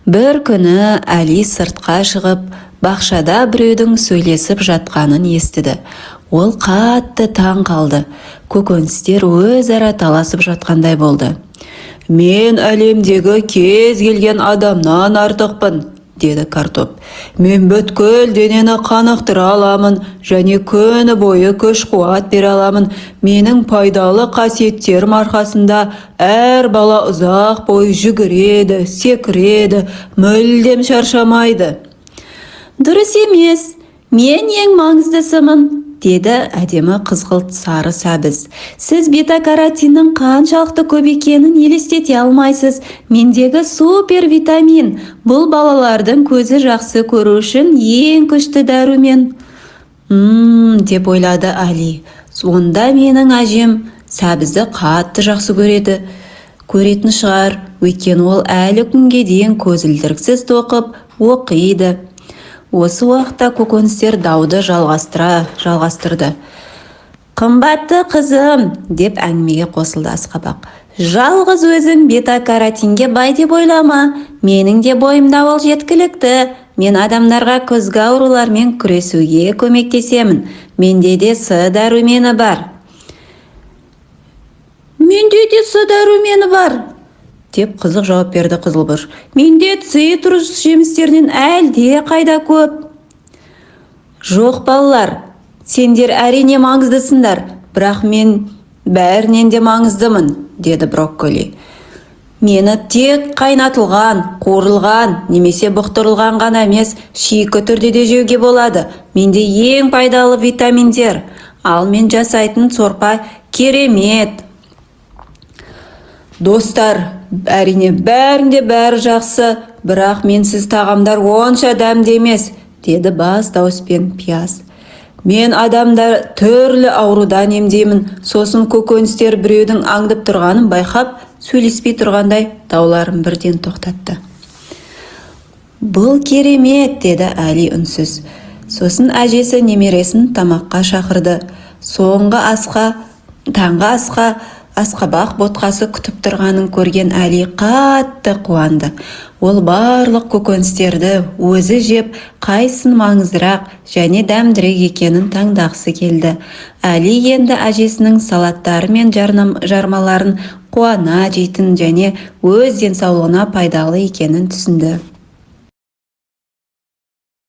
Бір күні Әли сыртқа шығып, бақшада біреудің сөйлесіп жатқанын естіді. Ол қатты таң қалды. Көкөністер өзара таласып жатқандай болды. «Мен әлемдегі кез келген адамнан артықпын», деді картоп. «Мен бүткіл денені қанықтыра аламын, және күні бойы күш қуат бере аламын. Менің пайдалы қасиеттерім арқасында әр бала ұзақ бойы жүгіреді, секіреді, мүлдем шаршамайды». «Дұрыс емес, мен ең маңыздысымын», деді әдемі қызғылт сары сәбіз. «Сіз бета-каротиннің қаншалықты көп екенін елестете алмайсыз. Мендегі супер витамин. Бұл балалардың көзі жақсы көру үшін ең күшті дәрумен». Деп ойлады Әли. Онда менің әжем сәбізді қатты жақсы көретін шығар, өйткені ол әлі күнге дейін көзілдіріксіз тоқып оқиды. Осы уақытта көкөністер дауды жалғастырды. «Қымбатты қызым», деп әңгімеге қосылды Асқабақ. «Жалғыз өзің бета-каротинге бай деп ойлама. Менің де бойымда ол жеткілікті. Мен адамдарға күзгі аурулармен күресуге көмектесемін. Менде де С дәрумені бар». «Менде де С дәрумені бар», деп қызық жауап берді Қызылбұрыш. «Менде цитрус жемістерінен әлде қайда көп». «Жоқ балалар, сендер әрине маңыздысыңдар, бірақ мен бәрінен де маңыздымын», деді брокколи. «Мені тек қайнатылған, қуырылған, немесе бұқтырылған ғана емес, шикі түрде де жеуге болады. Менде ең пайдалы витаминдер, ал мен жасайтын сорпа керемет». «Достар, әрине бәрінде бәрі жақсы, бірақ менсіз тағамдар онша дәмді емес», деді бас дауыспен Пияз. «Мен адамдар түрлі аурудан емдеймін». Сосын көкөністер біреудің аңдып тұрғанын байқап, сөйлеспей тұрғандай дауларын бірден тоқтатты. «Бұл керемет», деді Әли үнсіз. Сосын әжесі немересін тамаққа шақырды. Таңғы асқа Асқабақ ботқасы күтіп тұрғанын көрген Әли қатты қуанды. Ол барлық көкөністерді өзі жеп, қайсын маңыздырақ және дәмдірек екенін таңдағысы келді. Әли енді әжесінің салаттары мен жармаларын қуана жейтін және өз денсаулығына пайдалы екенін түсінді.